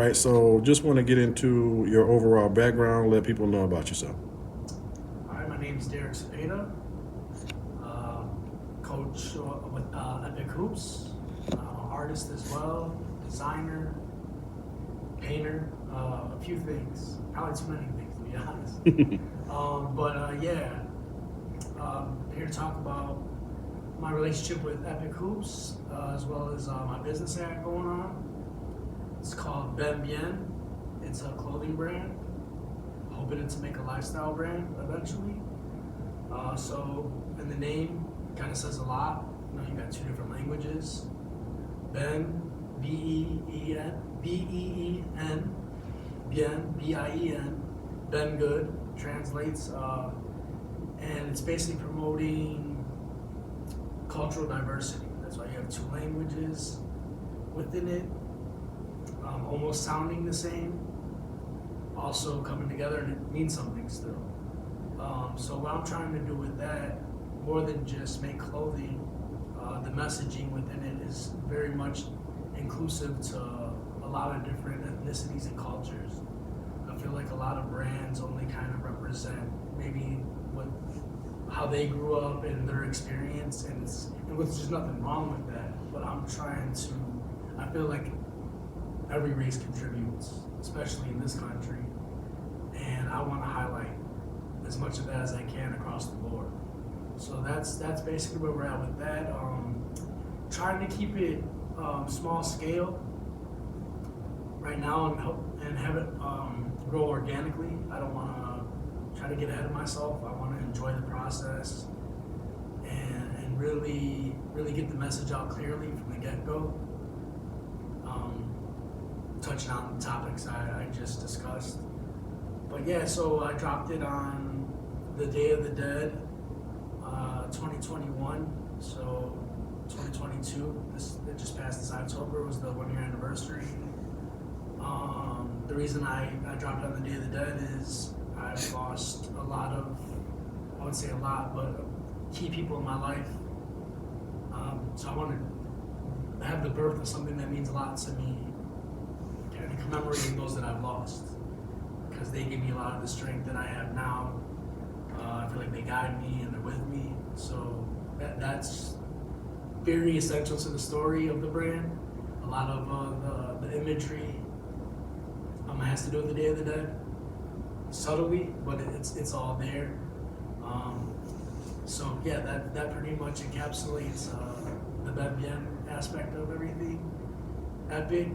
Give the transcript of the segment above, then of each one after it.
right, so just want to get into your overall background, let people know about yourself. All right, my name is Sepeda, coach with Epic Hoopz. I'm an artist as well, designer, painter, a few things. Probably too many things, to be honest. Here to talk about my relationship with Epic Hoopz, as well as my business I have going on. It's called Ben Bien. It's a clothing brand. Hoping to make a lifestyle brand eventually. So, and the name kind of says a lot. You know, you got two different languages. Ben, B-E-E-N, B-E-E-N, Bien, B-I-E-N, Ben Good, translates. And it's basically promoting cultural diversity. That's why you have two languages within it, almost sounding the same, also coming together, and it means something still. So what I'm trying to do with that, more than just make clothing, the messaging within it is very much inclusive to a lot of different ethnicities and cultures. I feel like a lot of brands only kind of represent maybe how they grew up and their experience, and there's nothing wrong with that. But I feel like every race contributes, especially in this country, and I want to highlight as much of that as I can across the board. So that's basically where we're at with that. Trying to keep it small scale right now and have it grow organically. I don't want to try to get ahead of myself. I want to enjoy the process and really get the message out clearly from the get-go. Touching on the topics I just discussed. But yeah, so I dropped it on the Day of the Dead, 2021. So 2022, it just passed this October, was the 1 year anniversary. The reason I dropped it on the Day of the Dead is I've lost a lot of, I wouldn't say a lot, but key people in my life. So I want to have the birth of something that means a lot to me, and commemorating those that I've lost, because they give me a lot of the strength that I have now. I feel like they guide me and they're with me. So that's very essential to the story of the brand. A lot of the imagery has to do with the Day of the Dead, subtly, but it's all there. So yeah, that pretty much encapsulates the Ben Bien aspect of everything. Epic.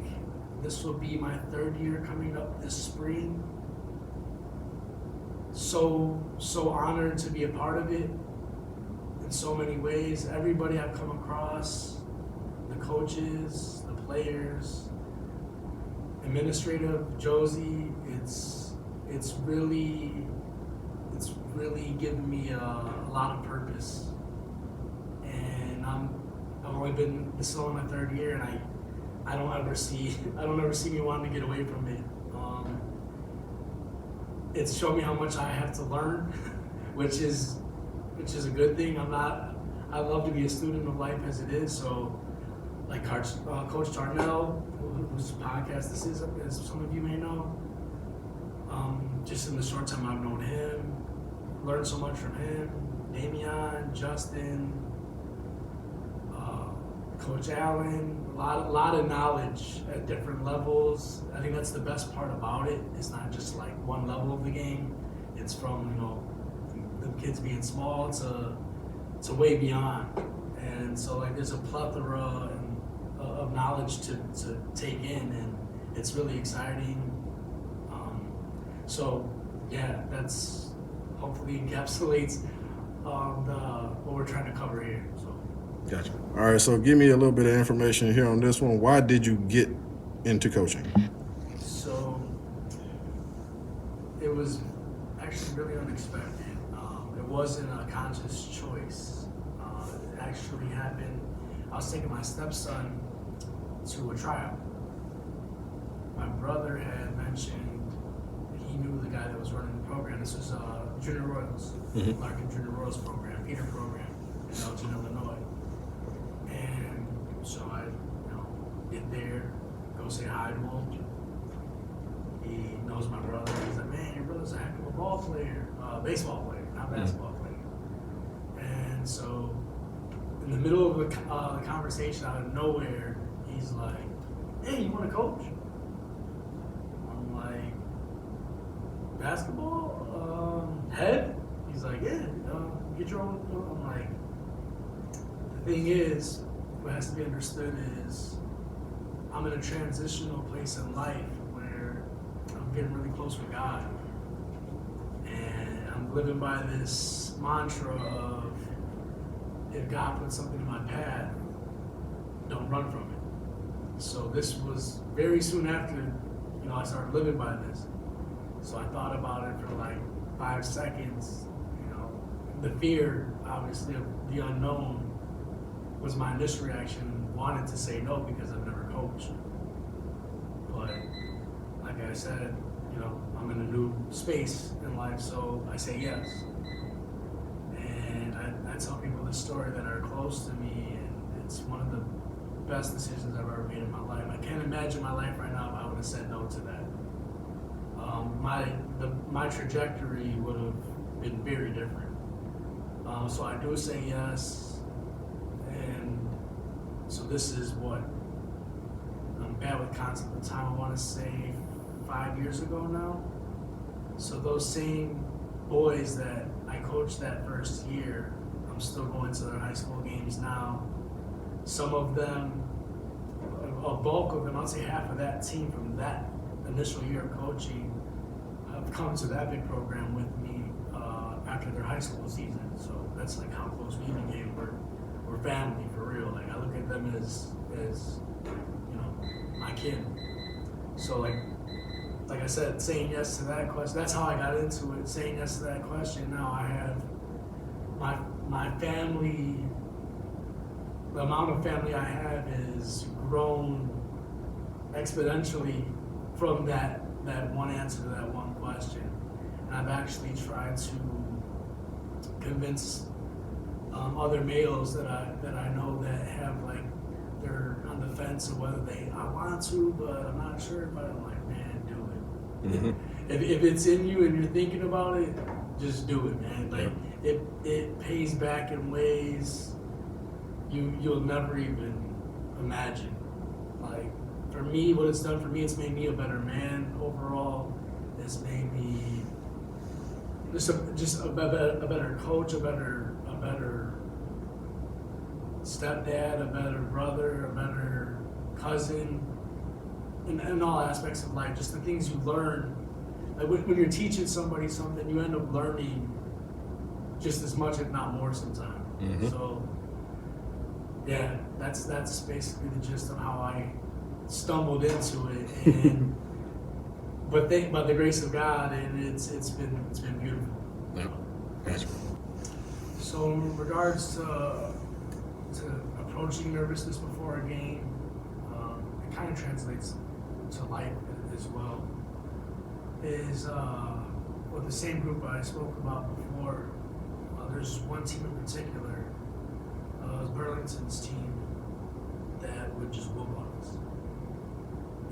This will be my 3rd year coming up this spring. So honored to be a part of it in so many ways. Everybody I've come across, the coaches, the players, administrative, Josie, it's really given me a lot of purpose. And I've only been, this is only my 3rd year, and I don't ever see me wanting to get away from it. It's shown me how much I have to learn, which is a good thing. I love to be a student of life as it is. So, like Coach Tarnell, whose podcast this is, as some of you may know, just in the short time I've known him, learned so much from him. Damian, Justin, Coach Allen, a lot of knowledge at different levels. I think that's the best part about it. It's not just like one level of the game. It's from, the kids being small to way beyond. And so like there's a plethora of knowledge to take in, and it's really exciting. So yeah, that's hopefully encapsulates what we're trying to cover here. So. Gotcha. All right, so give me a little bit of information here on this one. Why did you get into coaching? So it was actually really unexpected. It wasn't a conscious choice. It actually happened. I was taking my stepson to a tryout. My brother had mentioned he knew the guy that was running the program. This was Junior Royals, Larkin Junior Royals program, Peter program in Elgin, Illinois. And so I, get there, go say hi to him, he knows my brother. He's like, man, your brother's a heck of a baseball player, not basketball player. And so, in the middle of the conversation, out of nowhere, he's like, hey, you want to coach? I'm like, basketball? Head? He's like, yeah, get your own. I'm like, the thing is, what has to be understood is I'm in a transitional place in life where I'm getting really close with God. And I'm living by this mantra of, if God puts something in my path, don't run from it. So this was very soon after, I started living by this. So I thought about it for like 5 seconds. The fear, obviously, of the unknown was my initial reaction. Wanted to say no because I've never coached. But like I said, I'm in a new space in life, so I say yes. And I tell people this story that are close to me, and it's one of the best decisions I've ever made in my life. I can't imagine my life right now if I would have said no to that. My trajectory would have been very different. So I do say yes, and so this is what I'm bad with concept of time. I want to say 5 years ago now. So those same boys that I coached that first year, I'm still going to their high school games now. Some of them, a bulk of them, I'd say half of that team from that initial year of coaching have come to the Epic program with me after their high school season. So that's like how close we became. We're family for real. Like I look at them as my kid. So like I said, saying yes to that question, that's how I got into it, saying yes to that question. Now I have my family, the amount of family I have is grown exponentially from that one answer to that one question. And I've actually tried to convince other males that I know that have they're on the fence of whether I want to, but I'm not sure. But I'm like, man, do it. Mm-hmm. If it's in you and you're thinking about it, just do it, man. It pays back in ways you'll never even imagine. Like for me, what it's done for me, it's made me a better man overall. It's made me just a better coach, a better stepdad, a better brother, a better cousin, in all aspects of life. Just the things you learn. Like when you're teaching somebody something, you end up learning just as much, if not more, sometimes. Mm-hmm. So, yeah, that's basically the gist of how I stumbled into it, and but by the grace of God, and it's been beautiful. Yep. Gotcha. So in regards to approaching nervousness before a game, it kind of translates to life as well. Is with the same group I spoke about before. There's one team in particular, it was Burlington's team, that would just whoop on us.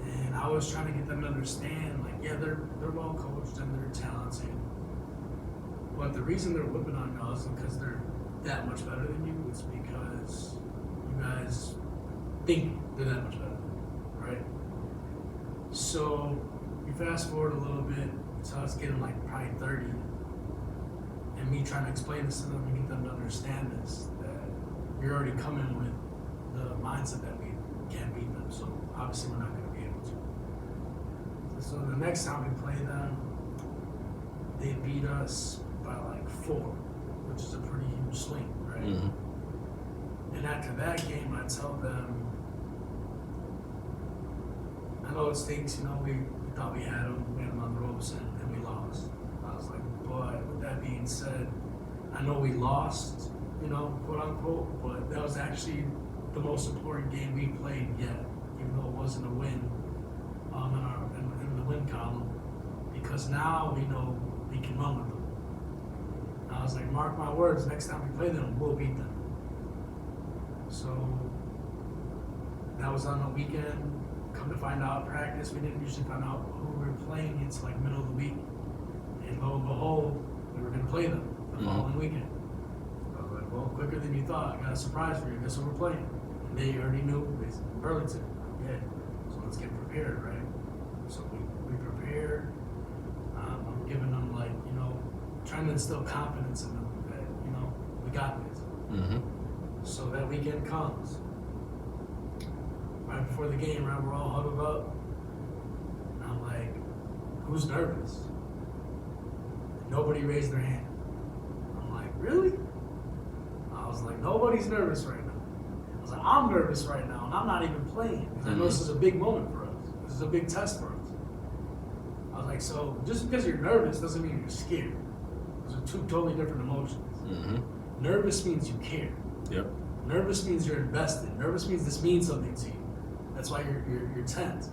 And I was trying to get them to understand, they're well coached and they're talented. But the reason they're whipping on you isn't because they're that much better than you. It's because you guys think they're that much better than you, right? So you fast forward a little bit, so I was getting probably 30. And me trying to explain this to them and get them to understand this, that you're already coming with the mindset that we can't beat them. So obviously we're not going to be able to. So the next time we play them, they beat us by 4, which is a pretty huge swing, right? Mm-hmm. And after that game, I tell them, I know it stinks, we thought we had them on the ropes and we lost. I was like, but with that being said, I know we lost, quote unquote, but that was actually the most important game we played yet, even though it wasn't a win in the win column, because now we know we can run with them. I was like, mark my words, next time we play them, we'll beat them. So that was on a weekend come to find out, practice, we didn't usually find out who we were playing until like middle of the week. And lo and behold, we were going to play them the following weekend. I was like, well, quicker than you thought. I got a surprise for you. Guess what we're playing? And they already knew. They said, Burlington. Yeah. So let's get prepared, right? So we prepared. I'm giving them like, trying to instill confidence in them that, we got this. So that weekend comes. Right before the game, right, we're all huddled up. And I'm like, who's nervous? And nobody raised their hand. I'm like, really? I was like, nobody's nervous right now. I was like, I'm nervous right now, and I'm not even playing. Because I know this is a big moment for us. This is a big test for us. I was like, so just because you're nervous doesn't mean you're scared. Those are two totally different emotions. Nervous means you care. Yep. Nervous means you're invested. Nervous means this means something to you. That's why you're tense.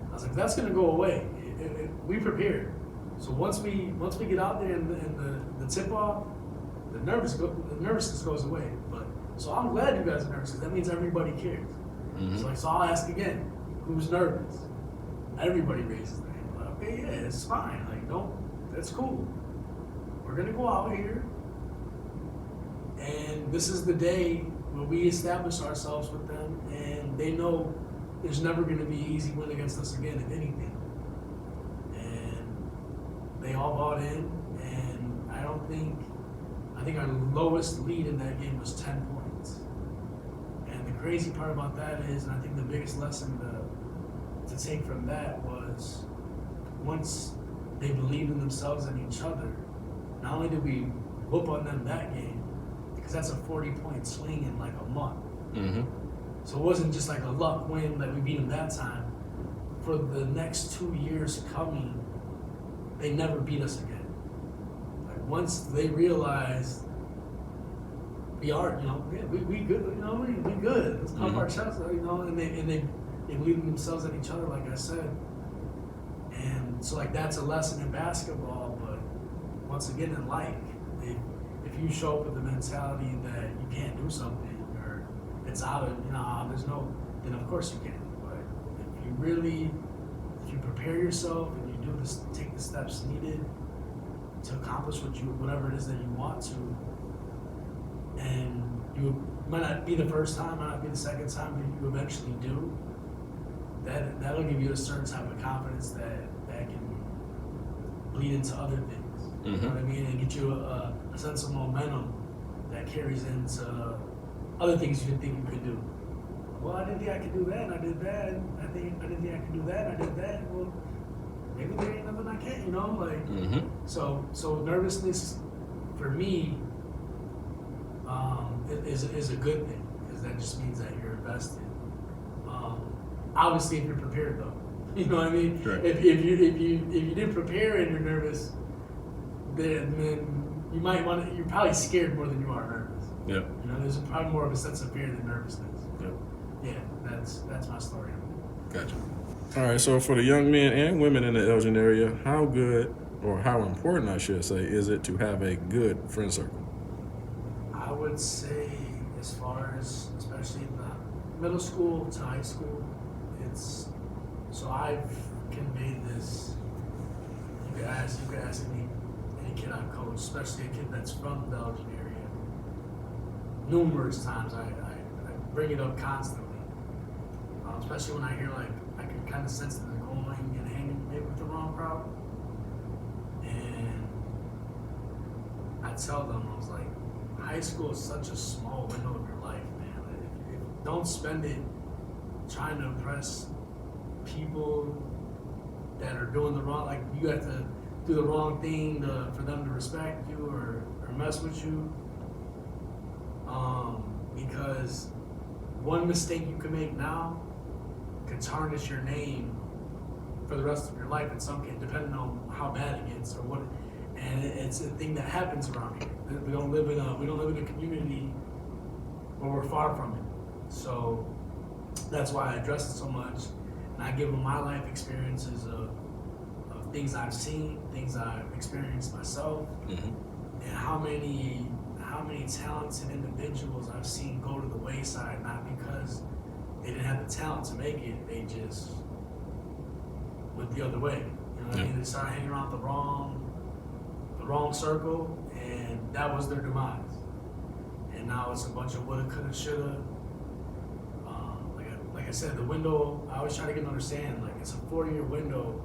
I was like, that's gonna go away. We prepared. So once we get out there and the tip off, the nervousness goes away. But so I'm glad you guys are nervous because that means everybody cares. So I'll ask again, who's nervous? Everybody raises their hand. Like, okay, yeah, it's fine. Like, that's cool. We're gonna go out here, and this is the day where we establish ourselves with them, and they know there's never gonna be an easy win against us again, if anything. And they all bought in, and I think our lowest lead in that game was 10 points. And the crazy part about that is, and I think the biggest lesson to take from that was, once they believed in themselves and each other, not only did we whoop on them that game, because that's a 40-point swing in like a month. So it wasn't just like a luck win that we beat them that time. For the next 2 years coming, they never beat us again. Like once they realized we are, we good, we good. Let's pump our chests, and they believe in themselves and each other, like I said. And so like that's a lesson in basketball, but once again in life, if you show up with the mentality that you can't do something or it's out of, then of course you can. But if you prepare yourself and you take the steps needed to accomplish whatever it is that you want to, and you might not be the first time, might not be the second time, but you eventually do, that'll give you a certain type of confidence that can bleed into other things. You know what I mean? And get you a sense of momentum that carries into other things you didn't think you could do. Well, I didn't think I could do that, and I did that. And I didn't think I could do that, and I did that. Well, maybe there ain't nothing I can't, So nervousness for me is a good thing, because that just means that you're invested. Obviously, if you're prepared, though, you know what I mean. Right. If you didn't prepare and you're nervous, then you might want to. You're probably scared more than you are nervous. Yep. There's probably more of a sense of fear than nervousness. Yep. Yeah, that's my story. Gotcha. All right, so for the young men and women in the Elgin area, how good, or how important, I should say, is it to have a good friend circle? I would say, as far as, especially in the middle school to high school, so I've conveyed this. You could ask me any kid I coach, especially a kid that's from the Elgin area. Numerous times I bring it up constantly, especially when I hear I can kind of sense that they're going and hanging maybe with the wrong crowd. And I tell them, I was like, high school is such a small window of your life, man. Don't spend it trying to impress people that are doing the wrong, like you have to do the wrong thing for them to respect you or mess with you. Because one mistake you can make now could tarnish your name for the rest of your life in some case, depending on how bad it gets or what. And it's a thing that happens around here. We don't live in a community where we're far from it. So that's why I address it so much, and I give them my life experiences of things I've seen, things I've experienced myself, and how many talented individuals I've seen go to the wayside, not because they they didn't have the talent to make it. They just went the other way. You know what I mean? They started hanging around the wrong circle, and that was their demise. And now it's a bunch of woulda, coulda, shoulda. Like I said, the window, I always try to get them to understand, like it's a 4-year window,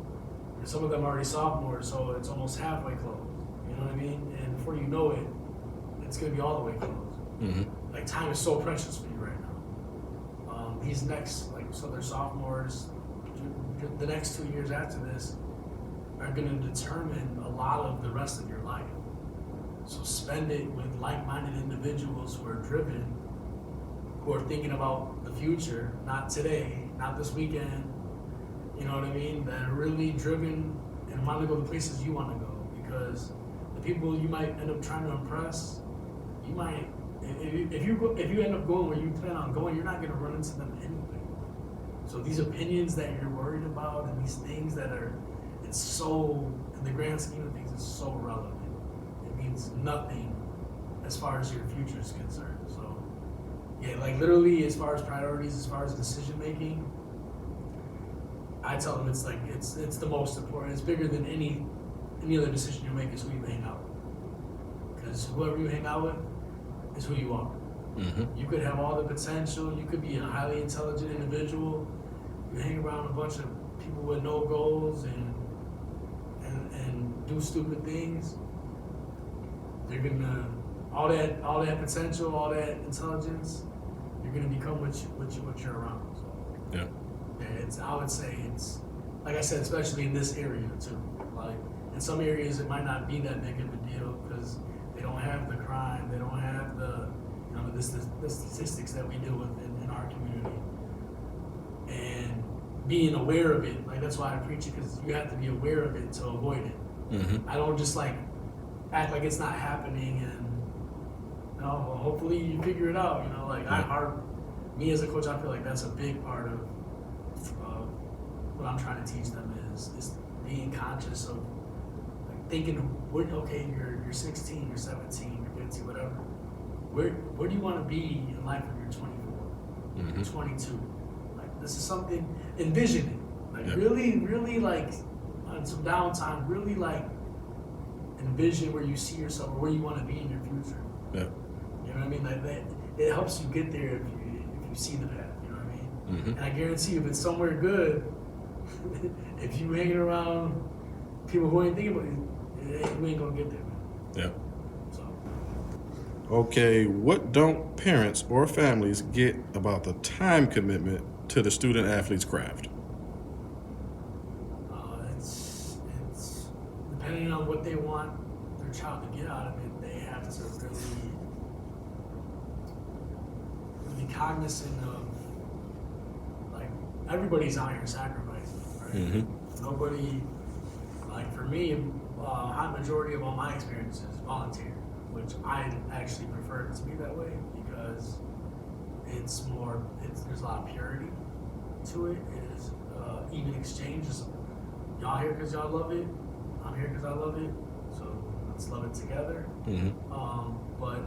and some of them are already sophomores, so it's almost halfway closed. You know what I mean? And before you know it, it's gonna be all the way closed. Mm-hmm. Like time is so precious for you right now. These next, like, so they're sophomores, the next 2 years after this are gonna determine a lot of the rest of your life. So spend it with like-minded individuals who are driven, who are thinking about the future, not today, not this weekend, you know what I mean? That are really driven and want to go the places you want to go. Because the people you might end up trying to impress, you might, if you end up going where you plan on going, you're not going to run into them anyway. So these opinions that you're worried about and these things that are, it's so, in the grand scheme of things, it's so relevant. It means nothing as far as your future is concerned. So yeah, like literally as far as priorities, as far as decision making, I tell them it's like, it's the most important. It's bigger than any other decision you make is who you hang out with. Because whoever you hang out with is who you are. Mm-hmm. You could have all the potential. You could be a highly intelligent individual. You hang around a bunch of people with no goals and do stupid things. They're gonna all that potential, all that intelligence. You're gonna become what you're around. So Yeah. yeah, I would say it's like I said, especially in this area too. Like in some areas, it might not be that big of a deal because they don't have the crime, they don't have the the statistics that we deal with in our community. And being aware of it, like that's why I preach it, because you have to be aware of it to avoid it. Mm-hmm. I don't just like act like it's not happening and well, hopefully you figure it out. Me as a coach, I feel like that's a big part of what I'm trying to teach them is being conscious of like thinking, okay, you're 16, you're 17, you're 15, whatever. Where do you want to be in life when you're 24, Mm-hmm. 22? Like this is something, envision it. Like really like on some downtime, really like envision where you see yourself or where you want to be in your future. Yeah. You know what I mean? Like that, it helps you get there if you see the path. You know what I mean? Mm-hmm. And I guarantee you, if it's somewhere good, if you hanging around people who ain't thinking about it, you ain't gonna get there, man. Yeah. So Okay, what don't parents or families get about the time commitment to the student athlete's craft? it's depending on what they want their child to get out of it, they have to really be cognizant of, like, everybody's out here sacrificing, right? Mm-hmm. Nobody, like for me, high majority of all my experiences volunteer, which I actually prefer it to be that way because there's a lot of purity to it. It is even exchanges. Y'all here because y'all love it. I'm here because I love it. So let's love it together. Mm-hmm. But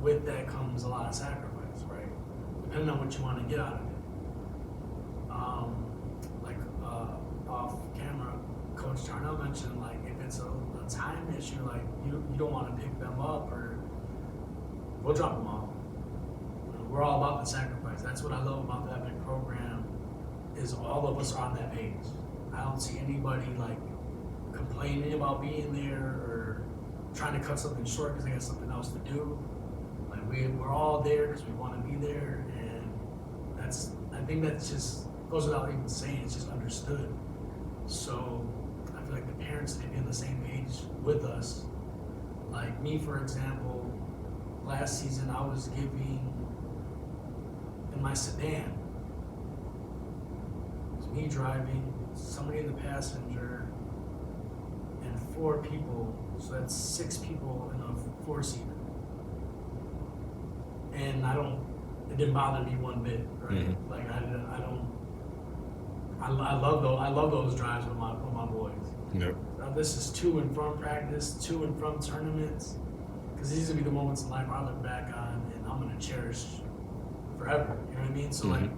with that comes a lot of sacrifice, right? Depending on what you want to get out of it. Off camera, Coach Charnell mentioned, like, if it's a time issue, like you don't want to pick them up, or we'll drop them off. We're all about the sacrifice. That's what I love about the Epic program, is all of us are on that page. I don't see anybody like complaining about being there or trying to cut something short because they got something else to do. Like we're all there because we want to be there, and I think that just goes without even saying. It's just understood. So I feel like the parents need to be on the same page with us. Like me, for example, last season I was giving in my sedan. It was me driving, somebody in the passenger, and 4 people. So that's 6 people in a 4-seater. And it didn't bother me one bit, right? Mm-hmm. Like I love those drives with my boys. Yep. Now this is to and from practice, to and from tournaments, because these will be the moments in life I look back on and I'm gonna cherish forever. You know what I mean? So like,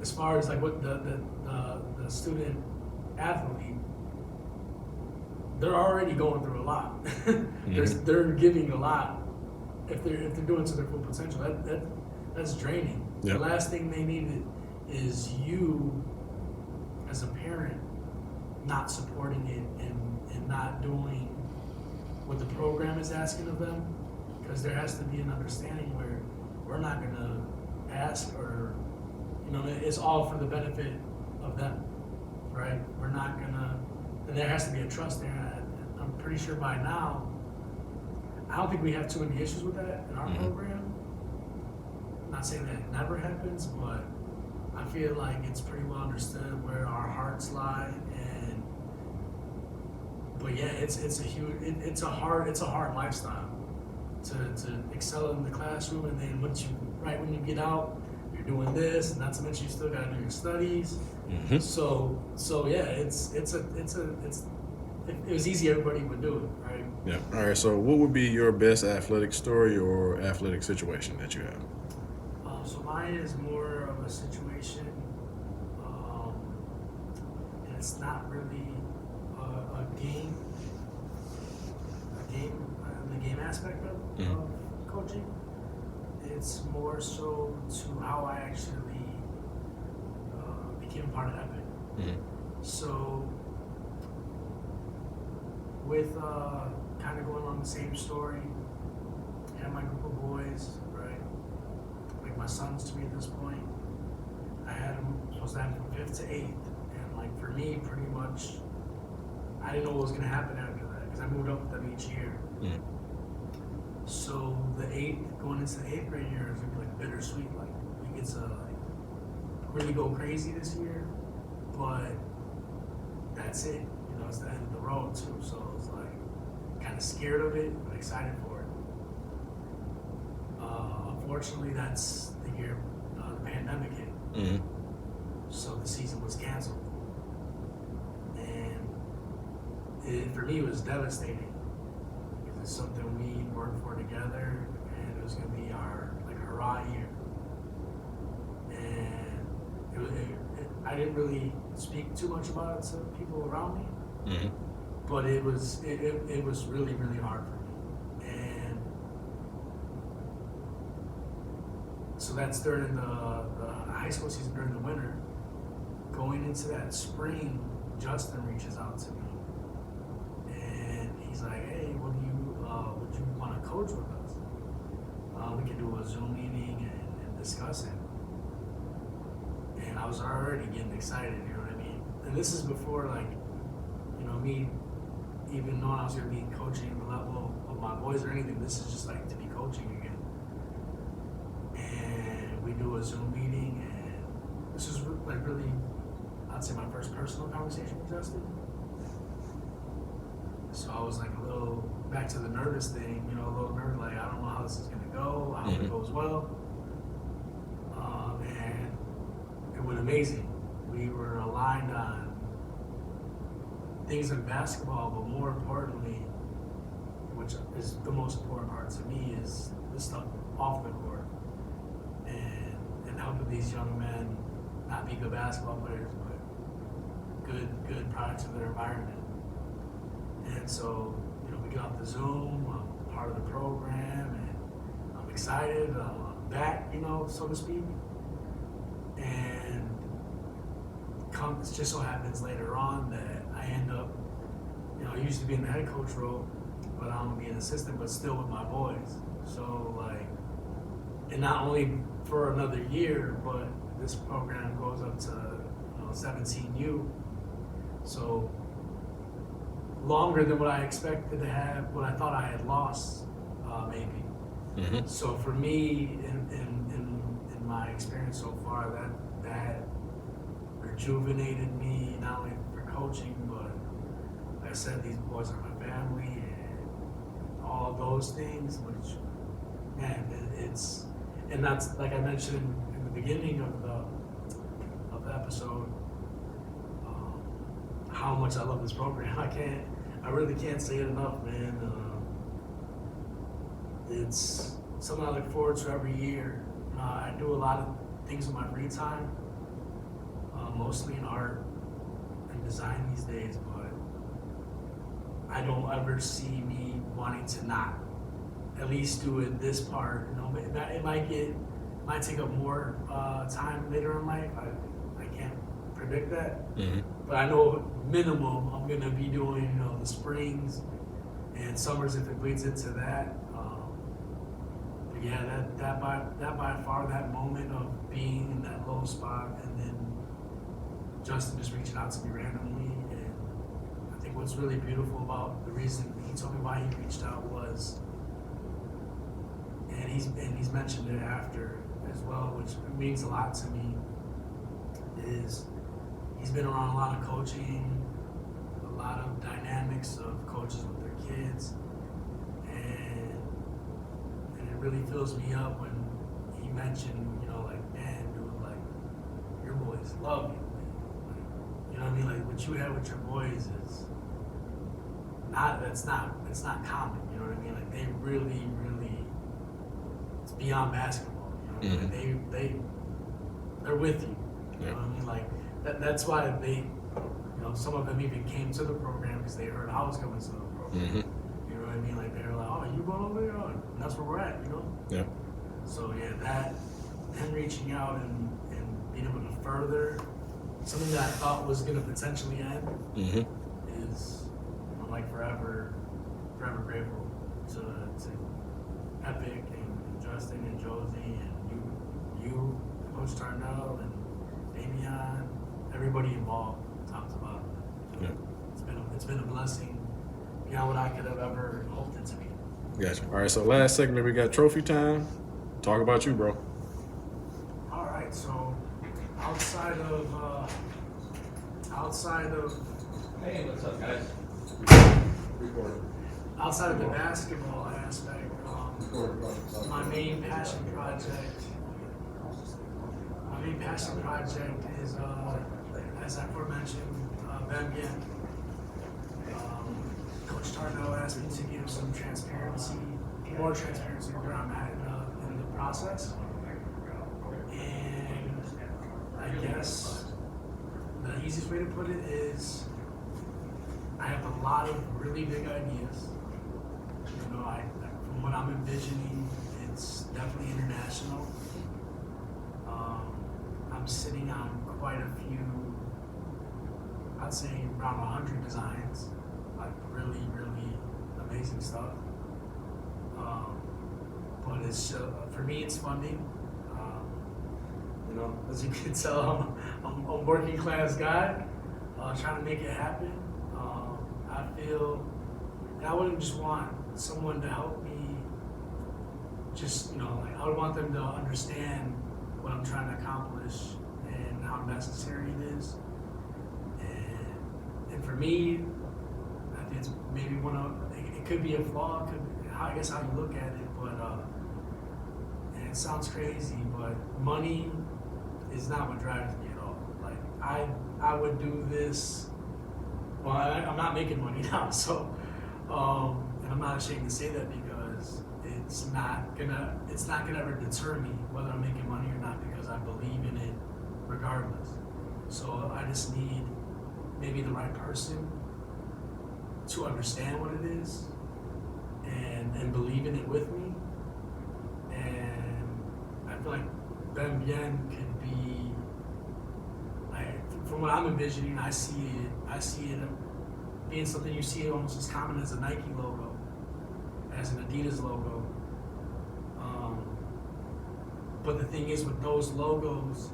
as far as like what the student athlete, they're already going through a lot. They're giving a lot if they're doing to their full potential. That's draining. Yep. The last thing they need is you as a parent not supporting it and not doing what the program is asking of them, because there has to be an understanding where we're not gonna ask, or it's all for the benefit of them, right? We're not gonna, and there has to be a trust there. I'm pretty sure by now, I don't think we have too many issues with that in our program. Not saying that it never happens, but I feel like it's pretty well understood where our hearts lie. But yeah, it's a huge, it's a hard lifestyle to excel in the classroom, and then when you get out, you're doing this, and not to mention you still got to do your studies. So yeah, if it was easy, everybody would do it, right? Yeah. All right. So, what would be your best athletic story or athletic situation that you have? So mine is more of a situation, and it's not really the game aspect of coaching. It's more so to how I actually became a part of Epic. So with kind of going on the same story, I had my group of boys, right? Like my sons to me at this point, I had them supposed to have from 5th to 8th, and like for me, pretty much, I didn't know what was gonna happen after that because I moved up with them each year. So going into the 8th grade year is gonna be like bittersweet. Like we get to like really go crazy this year, but that's it. It's the end of the road too. So it's like kind of scared of it, but excited for it. Unfortunately, that's the year the pandemic hit. So the season was canceled, and for me it was devastating because it's something we worked for together, and it was gonna be our hurrah year. And I didn't really speak too much about it to people around me. But it was really, really hard for me. And so that's during the high school season, during the winter. Going into that spring, Justin reaches out to me, and he's like, "Hey, would you want to coach with us? We can do a Zoom meeting and discuss it." And I was already getting excited, you know what I mean? And this is before me even knowing I was going to be coaching the level of my boys or anything. This is just like to be coaching again. And we do a Zoom meeting, and this is like really, I'd say my first personal conversation with Justin. So I was like a little, back to the nervous thing, a little nervous, like I don't know how this is going to go, I hope it goes well. And it went amazing. We were aligned on things in basketball, but more importantly, which is the most important part to me, is the stuff off the court and helping these young men not be good basketball players, but good products of their environment. And so, we get off the Zoom, I'm part of the program, and I'm excited, I'm back, so to speak. And it just so happens later on that I end up, I used to be in the head coach role, but I'm gonna be an assistant, but still with my boys. So and not only for another year, but this program goes up to 17U. So longer than what I expected to have, what I thought I had lost, maybe. So for me, in my experience so far, that rejuvenated me, not only for coaching, but like I said, these boys are my family, and all of those things, which, man, and that's, like I mentioned in the beginning of the episode, how much I love this program. I really can't say it enough, man. It's something I look forward to every year. I do a lot of things in my free time, mostly in art and design these days, but I don't ever see me wanting to not at least do it this part. You know, it might take up more time later in life. I can't predict that, but I know minimum I'm gonna be doing, you know, the springs and summers if it bleeds into that. But yeah, that by far, that moment of being in that low spot and then Justin just reaching out to me randomly, and I think what's really beautiful about the reason he told me why he reached out was, and he's mentioned it after as well, which means a lot to me, is he's been around a lot of coaching, a lot of dynamics of coaches with their kids, and it really fills me up when he mentioned, you know, like, man, dude, like, your boys love you, man. Like, you know what I mean? Like, what you have with your boys is it's not common, you know what I mean? Like, they really, it's beyond basketball, you know what I mean? They're with you, you know what I mean? Like, that's why they, you know, some of them even came to the program because they heard I was coming to the program. You know what I mean? Like, they were like, oh, you going over there? Oh, and that's where we're at, you know? Yeah. So yeah, that, him reaching out and being able to further something that I thought was going to potentially end is, I'm like forever grateful to Epic and Justin and Josie and you, Coach Tarnell and Damian, everybody involved, top to bottom. Yeah. It's been a blessing beyond what I could have ever hoped it to be. Gotcha. All right, so last segment we got trophy time. Talk about you, bro. All right, so outside of hey, what's up, guys? Outside of the basketball aspect, my main passion project is, as I aforementioned, Ben. Coach Tarnell asked me to give some more transparency where I'm at in the process. And I guess the easiest way to put it is I have a lot of really big ideas. You know, from what I'm envisioning, it's definitely international. I'm sitting on quite a few, I'd say around 100 designs, like really amazing stuff. But it's for me, it's funding. You know, as you can tell, I'm a working class guy, trying to make it happen. I feel, and I wouldn't just want someone to help me. Just, you know, like, I would want them to understand what I'm trying to accomplish and how necessary it is. And for me, I think it's maybe it could be a flaw, I guess how you look at it, but and it sounds crazy, but money is not what drives me at all. Like, I would do this, well, I'm not making money now, so, and I'm not ashamed to say that because it's not gonna ever deter me whether I'm making money or not, because I believe in it regardless. So I just need maybe the right person to understand what it is and believe in it with me. And I feel like Ben could be, from what I'm envisioning, I see it being something you see almost as common as a Nike logo, as an Adidas logo. But the thing is, with those logos,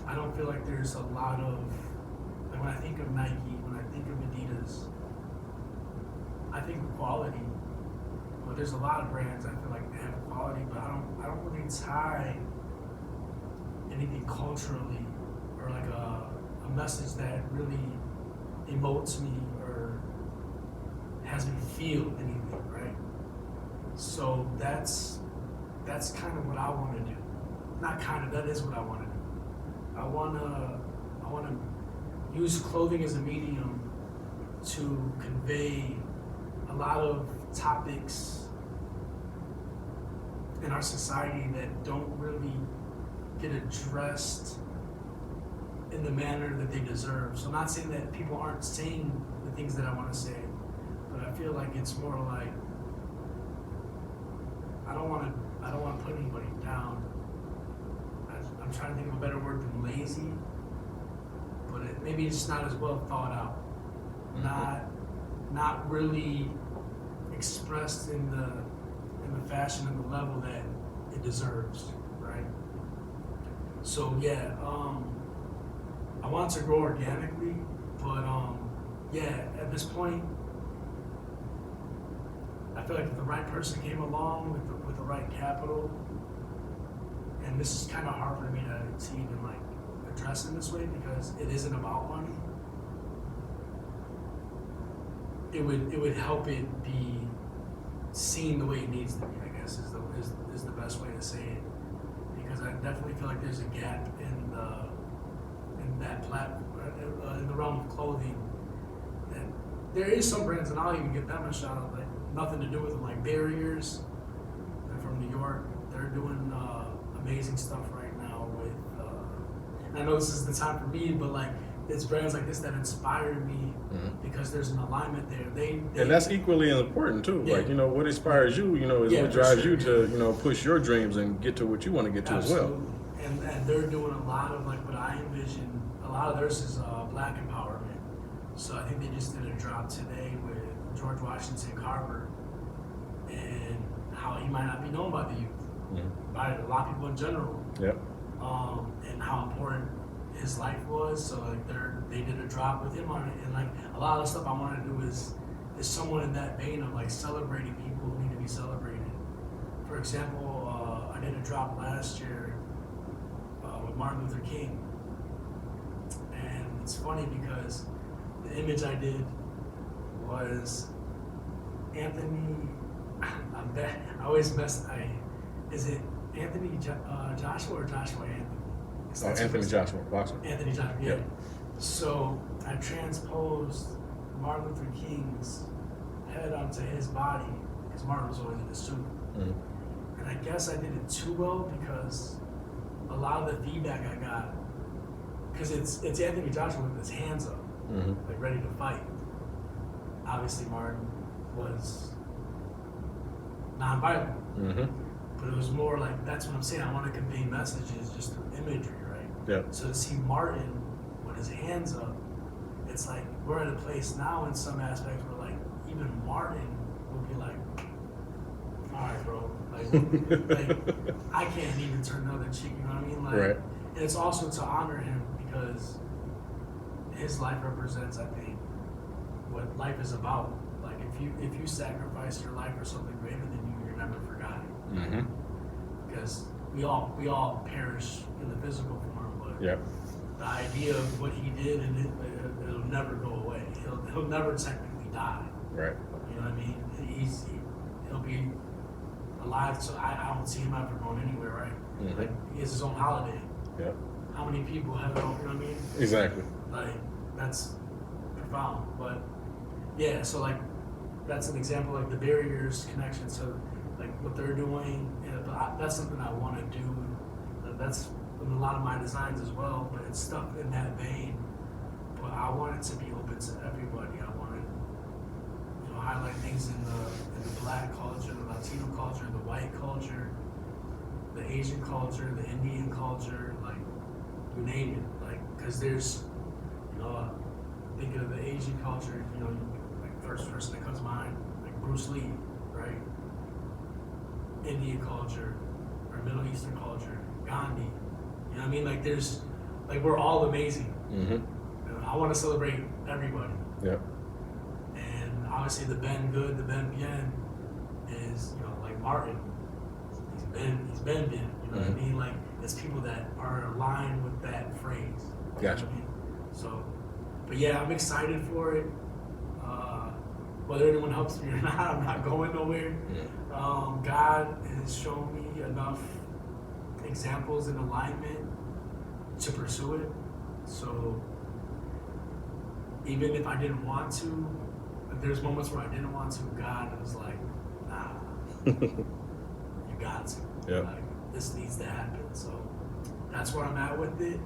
I don't feel like there's a lot of, like, when I think of Nike, when I think of Adidas, I think of quality. But there's a lot of brands I feel like they have quality, but I don't really tie anything culturally or like a message that really emotes me or has me feel anything, right? So that's kind of what I want to do. Not kind of, that is what I want to do. I want to use clothing as a medium to convey a lot of topics in our society that don't really get addressed in the manner that they deserve. So I'm not saying that people aren't saying the things that I want to say, but I feel like it's more like I don't want to put anybody down. I'm trying to think of a better word than lazy, but maybe it's just not as well thought out, not really expressed in the fashion and the level that it deserves, right? So yeah, I want to grow organically, but yeah, at this point, I feel like if the right person came along with the right capital, and this is kind of hard for me to even like address in this way because it isn't about money. It would help it be seen the way it needs to be, I guess is the best way to say it. Because I definitely feel like there's a gap in the realm of clothing. And there is some brands, and I'll even give them a shout out, like nothing to do with them, like Barriers. They're from New York. They're doing amazing stuff right now with. And I know this is the time for me, but like it's brands like this that inspire me because there's an alignment there. They and that's equally important too. Yeah. Like, what inspires you, is Yeah, what for drives sure. you to, push your dreams and get to what you want to get to as well. Absolutely. And they're doing a lot of like what I envision. A lot of theirs is black empowerment. So I think they just did a drop today with George Washington Carver and how he might not be known by the youth, by a lot of people in general. Yep. And how important his life was. So like they did a drop with him on it, and like a lot of the stuff I want to do is someone in that vein of like celebrating people who need to be celebrated. For example, I did a drop last year with Martin Luther King, and it's funny because the image I did was Anthony. I'm bad. I always mess. Is it Anthony Joshua or Joshua Anthony? Anthony Joshua, boxer. Anthony Joshua, yeah. Yep. So I transposed Martin Luther King's head onto his body because Martin was always in a suit. And I guess I did it too well because a lot of the feedback I got, because it's Anthony Joshua with his hands up, like ready to fight. Obviously, Martin was non-violent. But it was more like, that's what I'm saying, I want to convey messages just through imagery, right? Yeah. So to see Martin with his hands up, it's like, we're at a place now in some aspects where like, even Martin would be like, all right, bro, like I can't even turn the other cheek, you know what I mean? Like, Right. And it's also to honor him because his life represents, I think, what life is about. Like if you sacrifice your life for something greater than you, you're never forgotten. Because we all perish in the physical form, but the idea of what he did and it'll never go away. He'll never technically die. Right. You know what I mean? He'll be alive, so I don't see him ever going anywhere, right? Like he has his own holiday. Yeah. How many people have it? You know what I mean? Exactly. Like that's profound, but yeah. So like that's an example, like the Barriers connection. So like what they're doing, that's something I want to do. That's in a lot of my designs as well, but it's stuff in that vein. But I want it to be open to everybody. I want to, highlight things in the black culture, the Latino culture, the white culture, the Asian culture, the Indian culture, like you name it. Like, because there's, thinking of the Asian culture, like first person that comes to mind, like Bruce Lee, right? Indian culture or Middle Eastern culture, Gandhi. You know what I mean? Like there's, like we're all amazing. I want to celebrate everybody. Yeah. And obviously the Ben Good, the Ben Bien is, like Martin. He's Ben Bien. You know what I mean? Like it's people that are aligned with that phrase. You know what I mean? So, but yeah, I'm excited for it. Whether anyone helps me or not, I'm not going nowhere. God has shown me enough examples in alignment to pursue it. So even if I didn't want to, if there's moments where I didn't want to, God was like, nah, you got to. Yeah. Like, this needs to happen. So that's where I'm at with it.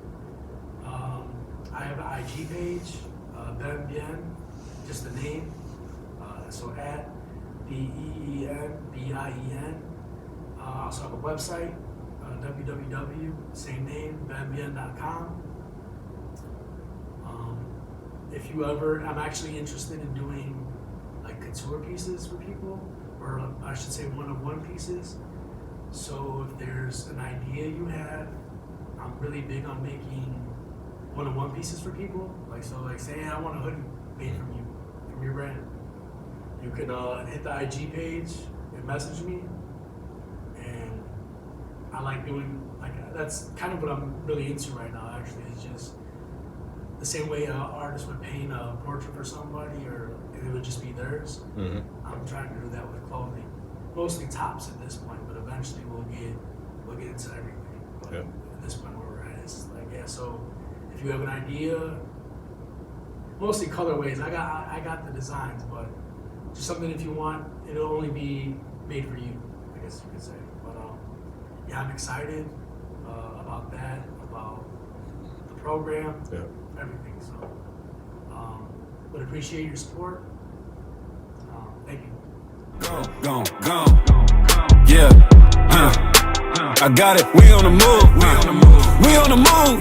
I have an IG page, Ben Bien, just the name. So at BENBIEN. I also have a website, www, same name, benbien.com. If you ever, I'm actually interested in doing like couture pieces for people, or I should say one-of-one pieces. So if there's an idea you have, I'm really big on making one-on-one pieces for people. Like, so like say I want a hoodie made from you, from your brand. You can hit the IG page and message me. And I like doing, like, that's kind of what I'm really into right now, actually. It's just the same way an artist would paint a portrait for somebody, or it would just be theirs. Mm-hmm. I'm trying to do that with clothing. Mostly tops at this point, but eventually we'll get into everything. But Yeah. at this point where we're at, it's like, yeah, so if you have an idea, mostly colorways, I got the designs, but just something if you want, it'll only be made for you, I guess you could say. But yeah, I'm excited about that, about the program, Yeah. everything. So would appreciate your support. Thank you. Gone. Yeah. I got it. We on the move. We on the move.